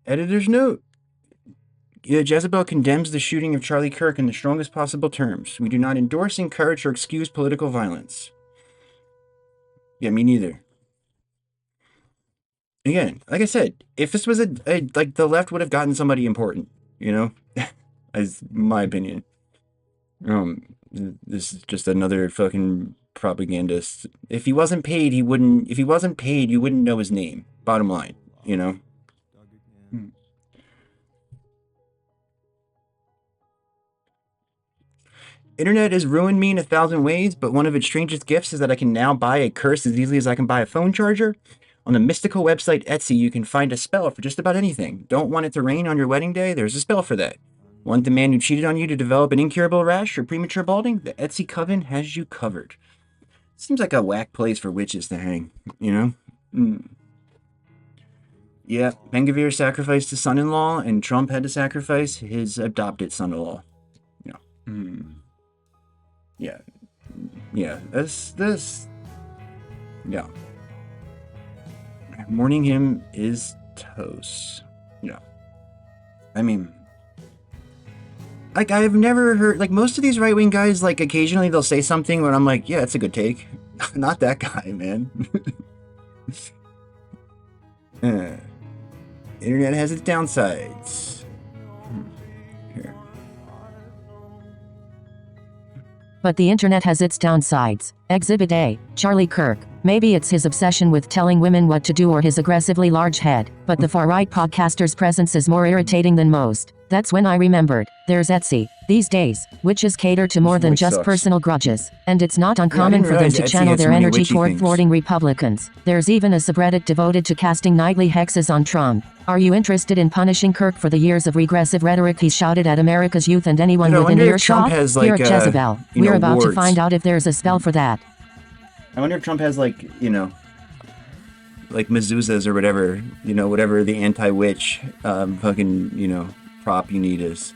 Editor's note. Jezebel condemns the shooting of Charlie Kirk in the strongest possible terms. We do not endorse, encourage, or excuse political violence. Yeah, me neither. Again, like I said, if this was like the left would have gotten somebody important, you know, as my opinion. This is just another fucking propagandist. If he wasn't paid, he wouldn't. If he wasn't paid, you wouldn't know his name. Bottom line, you know. Internet has ruined me in 1,000 ways, but one of its strangest gifts is that I can now buy a curse as easily as I can buy a phone charger. On the mystical website Etsy, you can find a spell for just about anything. Don't want it to rain on your wedding day? There's a spell for that. Want the man who cheated on you to develop an incurable rash or premature balding? The Etsy coven has you covered. Seems like a whack place for witches to hang, you know? Yeah, Ben-Gvir sacrificed his son-in-law, and Trump had to sacrifice his adopted son-in-law. Yeah. Yeah, this. Yeah. Mourning him is toast. Yeah. I mean, like, I've never heard, like, most of these right-wing guys, like, occasionally they'll say something where I'm like, yeah, that's a good take. Not that guy, man. Internet has its downsides. But the internet has its downsides. Exhibit A, Charlie Kirk. Maybe it's his obsession with telling women what to do or his aggressively large head, but the far-right podcaster's presence is more irritating than most. That's when I remembered. There's Etsy. These days, witches cater to more than just personal grudges, and it's not uncommon for them to channel their energy toward thwarting Republicans. There's even a subreddit devoted to casting nightly hexes on Trump. Are you interested in punishing Kirk for the years of regressive rhetoric he's shouted at America's youth and anyone within earshot? Here at Jezebel, we're about to find out if there's a spell for that. I wonder if Trump has, like, you know, like mezuzahs or whatever, you know, whatever the anti-witch fucking, you know, prop you need is.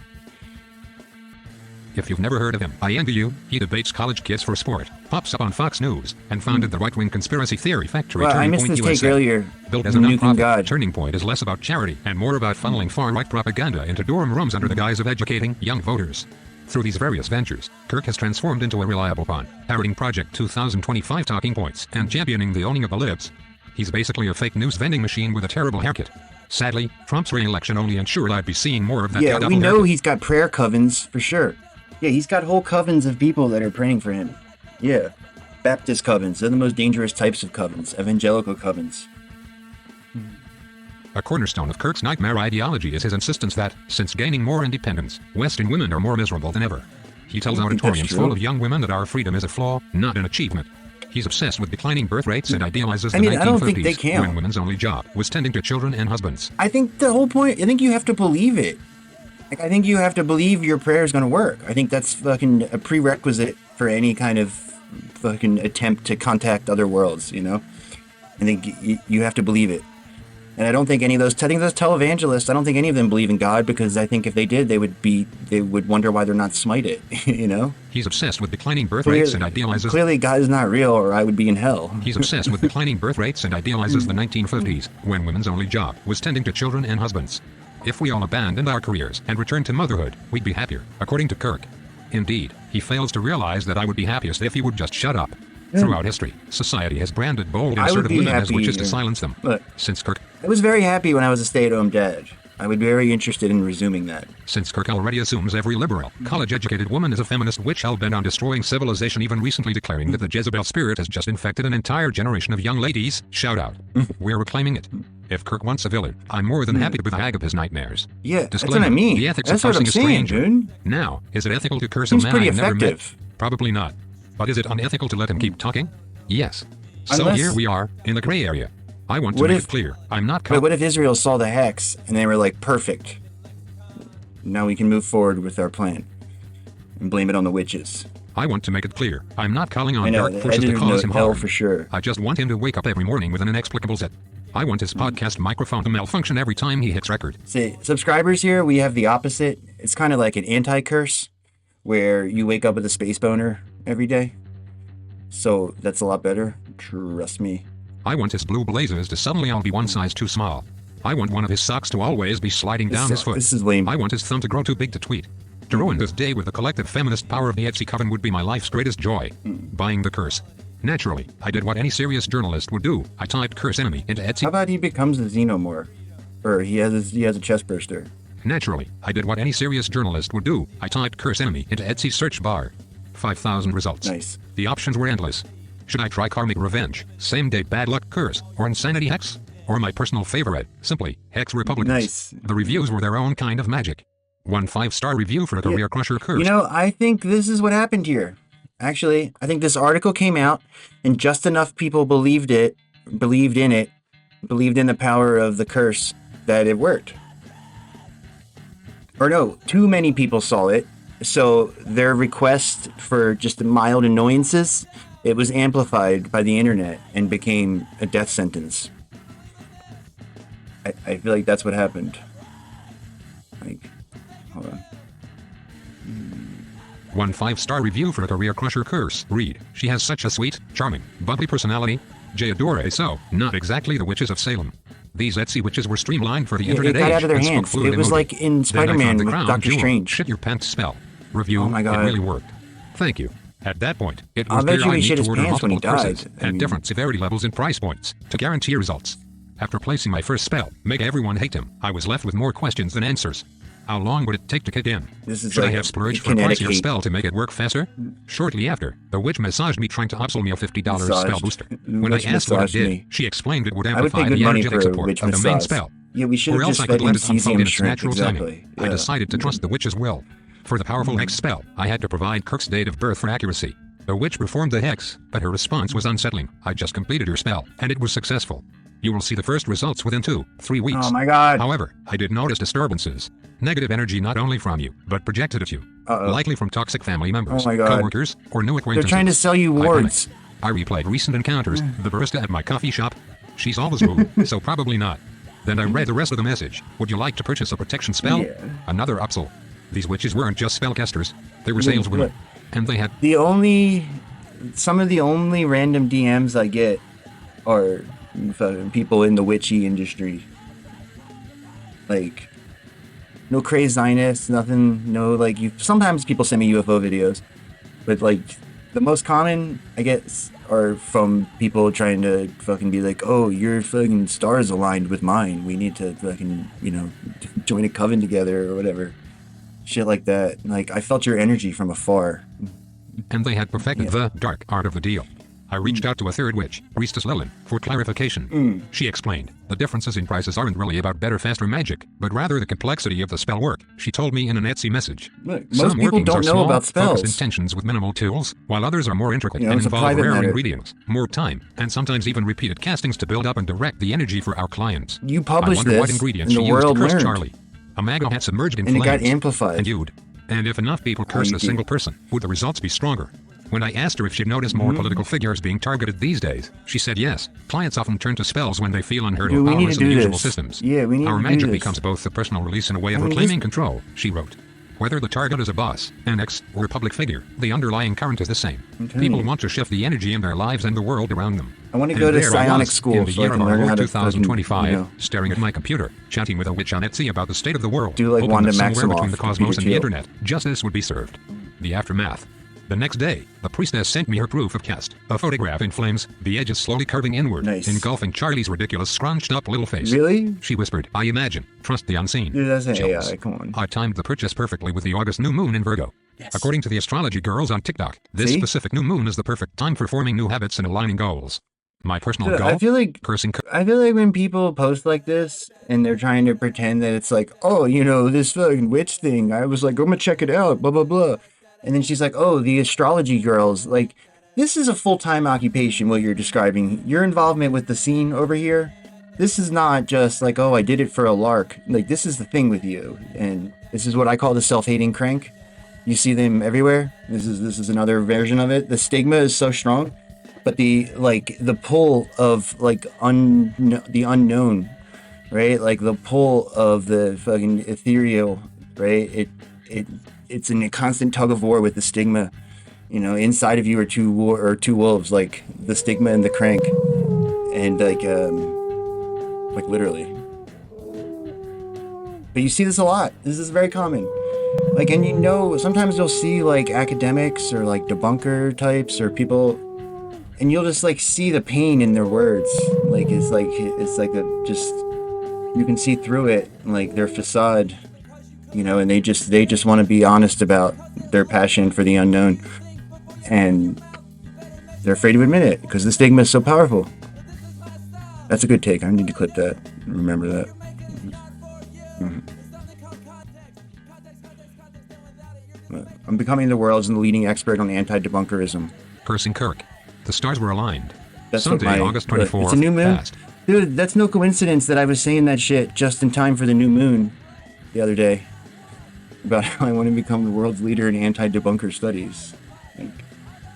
If you've never heard of him, I envy you. He debates college kids for sport, pops up on Fox News, and founded the right-wing conspiracy theory factory Well, I Turning missed Point this USA. take earlier. Built as a Nuking nonprofit, God. Turning Point is less about charity and more about funneling far-right propaganda into dorm rooms under the guise of educating young voters. Through these various ventures, Kirk has transformed into a reliable pawn, parroting Project 2025 talking points and championing the owning of the libs. He's basically a fake news vending machine with a terrible haircut. Sadly, Trump's re-election only ensured I'd be seeing more of that. Yeah, we know he's got prayer covens, for sure. Yeah, he's got whole covens of people that are praying for him. Yeah. Baptist covens. They're the most dangerous types of covens. Evangelical covens. A cornerstone of Kirk's nightmare ideology is his insistence that, since gaining more independence, Western women are more miserable than ever. He tells auditoriums full of young women that our freedom is a flaw, not an achievement. He's obsessed with declining birth rates and idealizes the 1950s, I don't think they count. when women's only job was tending to children and husbands. I think the whole point, I think you have to believe it. Like, I think you have to believe your prayer is going to work. I think that's fucking a prerequisite for any kind of fucking attempt to contact other worlds, you know? I think you have to believe it. And I don't think any of those, I think those televangelists, I don't think any of them believe in God, because I think if they did, they would wonder why they're not smited, you know? He's obsessed with declining birth rates and idealizes... Clearly God is not real, or I would be in hell. He's obsessed with declining birth rates and idealizes the 1950s, when women's only job was tending to children and husbands. If we all abandoned our careers and returned to motherhood, we'd be happier, according to Kirk. Indeed, he fails to realize that I would be happiest if he would just shut up. Throughout history, society has branded bold and assertive women as witches to silence them. Since Kirk... I was very happy when I was a stay-at-home dad. I would be very interested in resuming that. Since Kirk already assumes every liberal, college-educated woman is a feminist witch hell-bent on destroying civilization, even recently declaring that the Jezebel spirit has just infected an entire generation of young ladies, shout out. We're reclaiming it. If Kirk wants a villain, I'm more than happy to be the hag of his nightmares. Yeah, that's what I mean. The ethics that's of what I'm cursing saying, a stranger. dude. Now, is it ethical to curse Seems a man pretty I've never met? effective. Probably not. But is it unethical to let him keep talking? Yes. So Unless- here we are, in the gray area. I want to What make if- it clear, I'm not... But what if Israel saw the hex and they were like, perfect. Now we can move forward with our plan. And blame it on the witches. I want to make it clear, I'm not calling I on know, dark the forces to editor's cause note, him hell harm. for sure. I just want him to wake up every morning with an inexplicable set. I want his podcast microphone to malfunction every time he hits record. See, subscribers here, we have the opposite. It's kind of like an anti-curse, where you wake up with a space boner every day. So that's a lot better. Trust me. I want his blue blazers to suddenly all be one size too small. I want one of his socks to always be sliding down his foot. This is lame. I want his thumb to grow too big to tweet. To ruin this day with the collective feminist power of the Etsy coven would be my life's greatest joy. Buying the curse. Naturally, I did what any serious journalist would do. I typed curse enemy into Etsy. How about he becomes a xenomorph? Or he has a chest burster. Naturally, I did what any serious journalist would do. I typed curse enemy into Etsy search bar. 5,000 results. Nice. The options were endless. Should I try karmic revenge, same day bad luck curse, or insanity hex? Or my personal favorite, simply, hex Republicans. Nice. The reviews were their own kind of magic. 1 5-star review for a career crusher curse. You know, I think this is what happened here. Actually, I think this article came out and just enough people believed in the power of the curse that it worked. Or no, too many people saw it. So their request for just mild annoyances, it was amplified by the internet and became a death sentence. I feel like that's what happened. Like, hold on. 1 5-star review for a career crusher curse. Read, she has such a sweet, charming, bubbly personality. J adore so, not exactly the witches of Salem. These Etsy witches were streamlined for the internet it got age. out of their and spoke hands. fluid It was emoji. like in Spider-Man with Doctor jewel, Strange. Shit your pants spell. Review, Oh my God. it really worked. Thank you. At that point, it I'll was bet clear you I he need shit to his order pants when he multiple courses died. I at mean- different severity levels and price points to guarantee results. After placing my first spell, make everyone hate him, I was left with more questions than answers. How long would it take to kick in? This is Should like I have splurged for a kinetic pricier hate. spell to make it work faster? Shortly after, the witch massaged me trying to upsell me a $50 spell Massaged. booster. The When I witch asked what it massaged did, me. she explained it would I would pay amplify good the money energetic for a support witch of the main massage. spell. Yeah, we should Or have else just I fed could him let it unfold cesium in its shrimp. natural Exactly. timing. I Yeah. decided to trust the witch's will. For the powerful hex spell, I had to provide Kirk's date of birth for accuracy. The witch performed the hex, but her response was unsettling. I just completed her spell, and it was successful. You will see the first results within 2-3 weeks. Oh my God. However, I did notice disturbances. Negative energy not only from you, but projected at you. Uh-oh. Likely from toxic family members, Oh my God. coworkers, or new They're acquaintances. trying to sell you I wards. panicked. I replayed recent encounters, the barista at my coffee shop. She's always rude, so probably not. Then I read the rest of the message. Would you like to purchase a protection spell? Yeah. Another upsell. These witches weren't just spellcasters. They were saleswomen. And they had Some of the only random DMs I get are fucking people in the witchy industry. Like, no crazed Zionists, nothing, no, like, sometimes people send me UFO videos, but, like, the most common I get are from people trying to fucking be like, oh, your fucking stars aligned with mine. We need to fucking, join a coven together or whatever. Shit like that. Like, I felt your energy from afar. And they had perfected the dark art of the deal. I reached out to a third witch, Priestess Lilin, for clarification. She explained, the differences in prices aren't really about better, faster magic, but rather the complexity of the spell work. She told me in an Etsy message. Look, Some most people workings don't are know small, about spells. focused intentions with minimal tools, while others are more intricate and it's a involve private rare matter. ingredients, more time, and sometimes even repeated castings to build up and direct the energy for our clients. You published I wonder what this, ingredients and she the used to world curse learned. Charlie. A maggot had submerged in And it got flames. amplified. And you'd. And if enough people cursed you a did. single person, would the results be stronger? When I asked her if she'd noticed more political figures being targeted these days, she said yes. Clients often turn to spells when they feel unheard Dude, or we need powerless to in the do usual this. systems. Yeah, we need Our to do magic this. becomes both a personal release and a way of I mean, reclaiming this- control, she wrote. Whether the target is a boss, an ex, or a public figure, the underlying current is the same. Okay. People want to shift the energy in their lives and the world around them. I want to And go to there I psionic was, school in the so I year can of our learn how Lord to 2025, fucking, staring at my computer, chatting with a witch on Etsy about the state of the world. Do like hoping Wanda that somewhere Maximoff, between the cosmos and the Computer internet, justice would be served. The aftermath. The next day, the priestess sent me her proof of cast, a photograph in flames, the edges slowly curving inward, Nice. engulfing Charlie's ridiculous scrunched-up little face. Really? She whispered, I imagine. Trust the unseen. Dude, that's an Chills. AI, come on. I timed the purchase perfectly with the August new moon in Virgo. Yes. According to the astrology girls on TikTok, this See? specific new moon is the perfect time for forming new habits and aligning goals. My personal Dude, goal? I feel like Cursing when people post like this and they're trying to pretend that it's like, oh, this fucking witch thing, I was like, I'm gonna check it out, blah, blah, blah. And then she's like, oh, the astrology girls. Like, this is a full-time occupation, what you're describing. Your involvement with the scene over here, this is not just like, oh, I did it for a lark. Like, this is the thing with you. And this is what I call the self-hating crank. You see them everywhere. This is another version of it. The stigma is so strong, but the pull of the unknown, right? Like the pull of the fucking ethereal, right? It's in a constant tug of war with the stigma. Inside of you are two wolves, like the stigma and the crank, and like literally. But you see this a lot. This is very common. Like, and sometimes you'll see like academics or like debunker types or people, and you'll just like see the pain in their words. Like it's like just you can see through it, like their facade, and they just want to be honest about their passion for the unknown, and they're afraid to admit it because the stigma is so powerful. That's a good take. I need to clip that. Remember that. I'm becoming the world's leading expert on anti-debunkerism. Cursing Kirk. The stars were aligned. That's Sunday, August 24th. It's a new moon. Passed. Dude, that's no coincidence that I was saying that shit just in time for the new moon the other day. About how I want to become the world's leader in anti-debunker studies. Like,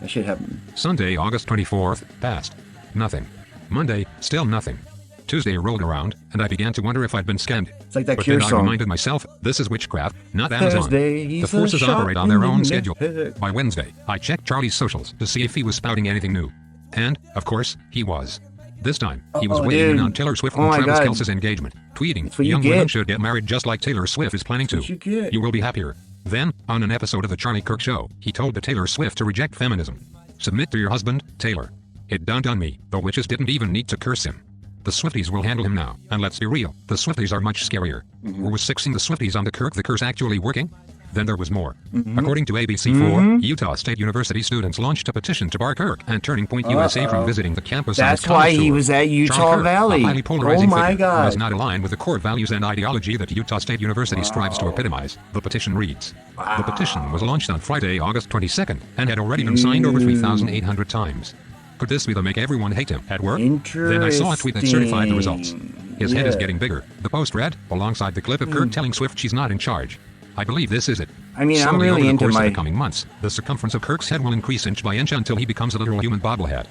that shit happened. Sunday, August 24th. Passed. Nothing. Monday, still nothing. Tuesday rolled around, and I began to wonder if I'd been scammed. It's like that But Cure then I song. reminded myself, this is witchcraft, not Amazon. Thursday, The he's forces a shot operate on their in own the schedule. neck. By Wednesday, I checked Charlie's socials to see if he was spouting anything new. And, of course, he was. This time, he was weighing in dude. on Taylor Swift Oh and my Travis God. Kelce's engagement, tweeting, what you young get. women should get married just like Taylor Swift is planning to. what you get. You will be happier. Then, on an episode of the Charlie Kirk Show, he told the Taylor Swift to reject feminism. Submit to your husband, Taylor. It dawned on me, the witches didn't even need to curse him. The Swifties will handle him now, and let's be real, the Swifties are much scarier. Or was sixing the Swifties on the Kirk the curse actually working? Then there was more. According to ABC4, Utah State University students launched a petition to bar Kirk and Turning Point USA from visiting the campus. of his That's why college he tour. was at Utah Charlie Kirk, Valley. a highly polarizing Oh my figure, God. does not align with the core values and ideology that Utah State University strives to epitomize. The petition reads. The petition was launched on Friday, August 22nd, and had already been signed over 3,800 times. Could this be the make everyone hate him at work? Then I saw a tweet that certified the results. His head is getting bigger. The post read, alongside the clip of Kirk telling Swift she's not in charge. I believe this is it. I mean, I'm Slowly really over the into course of my... the coming months, the circumference of Kirk's head will increase inch by inch until he becomes a literal human bobblehead.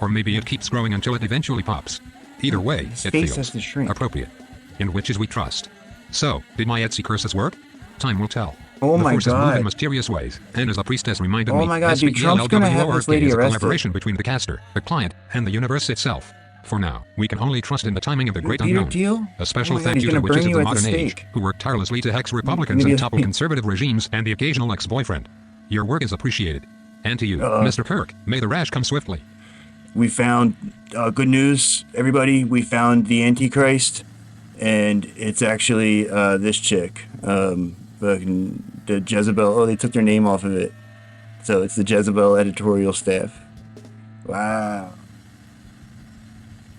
Or maybe it keeps growing until it eventually pops. Either way, His it face feels has to shrink. appropriate. In witches we trust. So, did my Etsy curses work? Time will tell. Oh the my forces move in God. mysterious ways, and as the priestess reminded Oh me, my God, dude, Trump's gonna have this lady is a arrested. collaboration between the caster, the client, and the universe itself. For now, we can only trust in the timing of the great Peter unknown. Thiel? A special Oh my God, thank he's you to gonna the witches burn of you the at the modern age, stake. who work tirelessly to hex Republicans Maybe and topple conservative regimes and the occasional ex-boyfriend. Your work is appreciated. And to you, Mr. Kirk, may the rash come swiftly. We found good news, everybody. We found the Antichrist, and it's actually this chick, fucking the Jezebel. Oh, they took their name off of it, so it's the Jezebel editorial staff. Wow.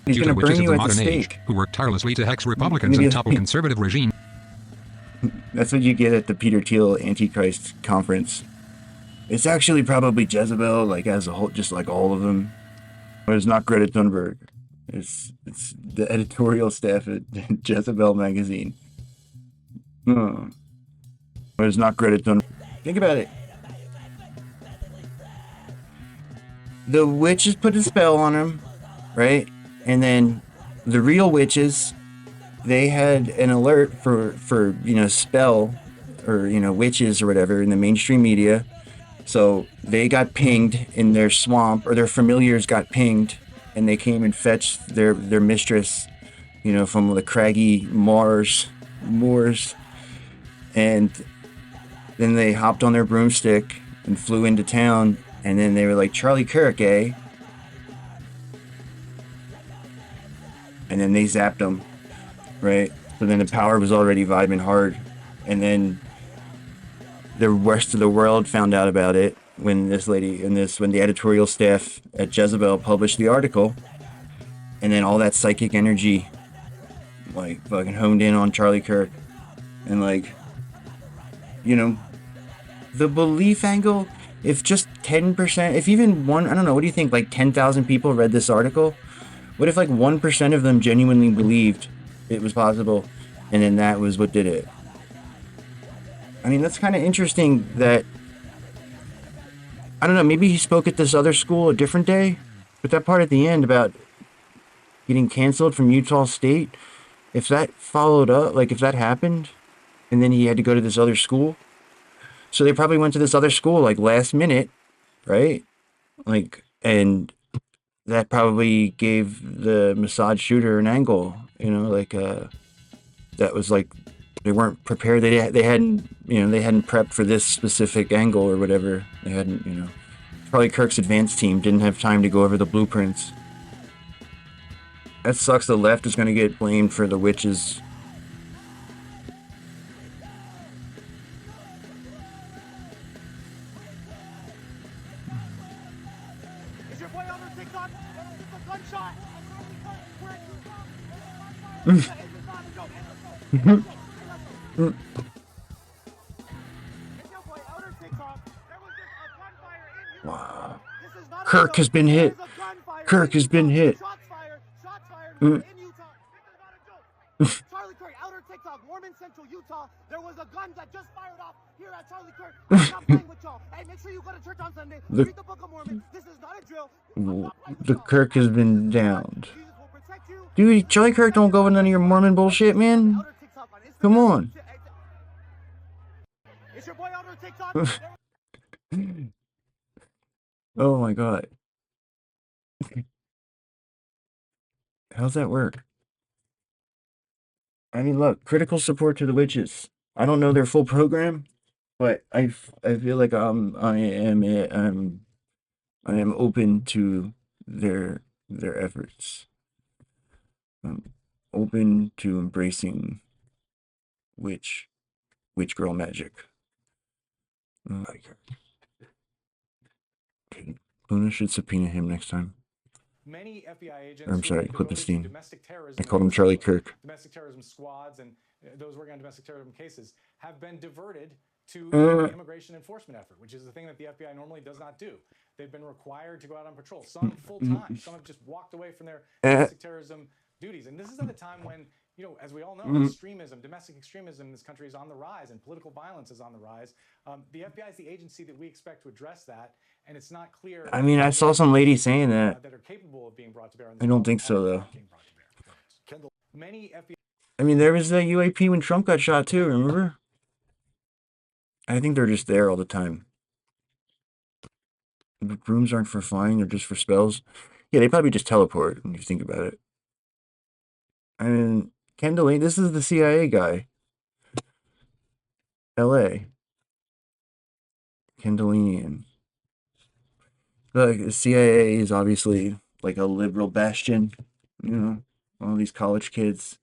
He's Due to gonna witches burn of you the at the modern age, stake. who work tirelessly to hex Republicans Maybe- and topple conservative regime. That's what you get at the Peter Thiel Antichrist conference. It's actually probably Jezebel, like as a whole, just like all of them. But it's not Greta Thunberg. It's the editorial staff at Jezebel magazine. But it's not Greta Thunberg. Think about it. The witches put a spell on him, right? And then the real witches, they had an alert for spell or witches or whatever in the mainstream media. So they got pinged in their swamp, or their familiars got pinged, and they came and fetched their mistress, from the craggy moors, and then they hopped on their broomstick and flew into town, and then they were like, Charlie Kirk, eh? And then they zapped him, right? So then the power was already vibing hard, and then the rest of the world found out about it when when the editorial staff at Jezebel published the article, and then all that psychic energy, like, fucking honed in on Charlie Kirk, and like, the belief angle. If just 10%, if even one, I don't know, what do you think? Like 10,000 people read this article. What if like 1% of them genuinely believed it was possible, and then that was what did it? I mean, that's kind of interesting that, I don't know, maybe he spoke at this other school a different day, but that part at the end about getting canceled from Utah State, if that followed up, like if that happened, and then he had to go to this other school, so they probably went to this other school like last minute, right? Like, and that probably gave the Mossad shooter an angle, that was like They weren't prepared. They hadn't they hadn't prepped for this specific angle or whatever. They hadn't Charlie Kirk's advance team didn't have time to go over the blueprints. That sucks. The left is going to get blamed for the witches. Is your boy on the TikTok? It's a gunshot. Wow. Kirk has been hit. Kirk has been hit. Shots fired in Utah. This is not a joke. Charlie Kirk, outer TikTok, Mormon Central, Utah. There was a gun that just fired off here at Charlie Kirk. I'm not playing with y'all. Hey, make sure you go to church on Sunday. Read the Book of Mormon. This is not a drill. The Kirk has been downed. Dude, Charlie Kirk don't go with none of your Mormon bullshit, man. Come on. It's your boy outer TikTok. Oh my god. How's that work? I mean, look, critical support to the witches. I don't know their full program, but I feel like I am open to their efforts. I'm open to embracing witch girl magic. Oh my god. Luna should subpoena him next time. Many FBI agents, I'm sorry, who are devoted to Clippenstein. domestic terrorism, I called him Charlie Kirk. domestic terrorism squads, and those working on domestic terrorism cases have been diverted to the immigration enforcement effort, which is the thing that the FBI normally does not do. They've been required to go out on patrol, some full time, some have just walked away from their domestic terrorism duties. And this is at a time when, as we all know, extremism, domestic extremism in this country is on the rise, and political violence is on the rise. The FBI is the agency that we expect to address that, and it's not clear. I mean, I saw some lady saying that. That are capable of being brought to bear. I don't think so, though. Many FBI. I mean, there was that UAP when Trump got shot, too, remember? I think they're just there all the time. The brooms aren't for flying, they're just for spells. Yeah, they probably just teleport when you think about it. I mean, Kendall, this is the CIA guy. LA. Kendallinian. The CIA is obviously like a liberal bastion, all these college kids.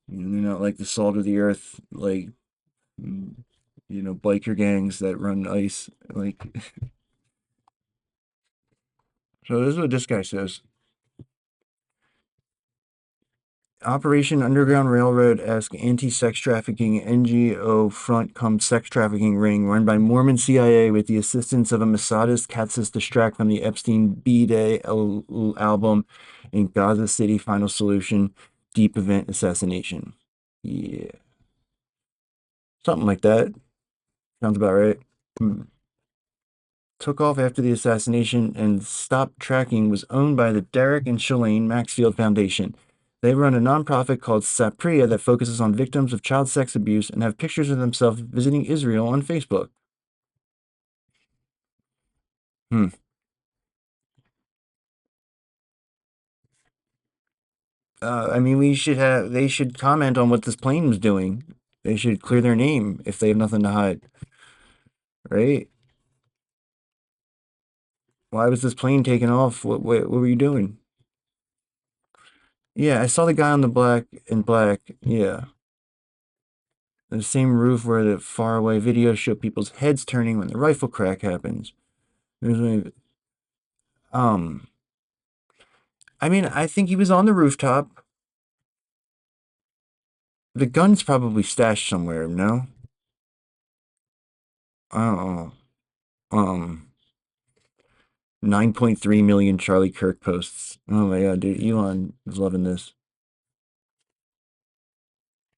They're not like the salt of the earth, like, biker gangs that run ICE. Like, so this is what this guy says. Operation Underground Railroad-esque anti-sex trafficking NGO front come sex trafficking ring run by Mormon CIA with the assistance of a Mosadist Catsis distract from the Epstein B-Day album and Gaza City Final Solution Deep Event Assassination. Yeah. Something like that. Sounds about right. Took off after the assassination and stopped tracking was owned by the Derek and Shalane Maxfield Foundation. They run a nonprofit called Sapria that focuses on victims of child sex abuse and have pictures of themselves visiting Israel on Facebook. I mean, they should comment on what this plane was doing. They should clear their name if they have nothing to hide. Right? Why was this plane taken off? What were you doing? Yeah, I saw the guy on the black. Yeah. The same roof where the faraway videos show people's heads turning when the rifle crack happens. I mean, I think he was on the rooftop. The gun's probably stashed somewhere, no? I don't know. 9.3 million Charlie Kirk posts. Oh my god, dude, Elon is loving this.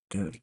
Dude.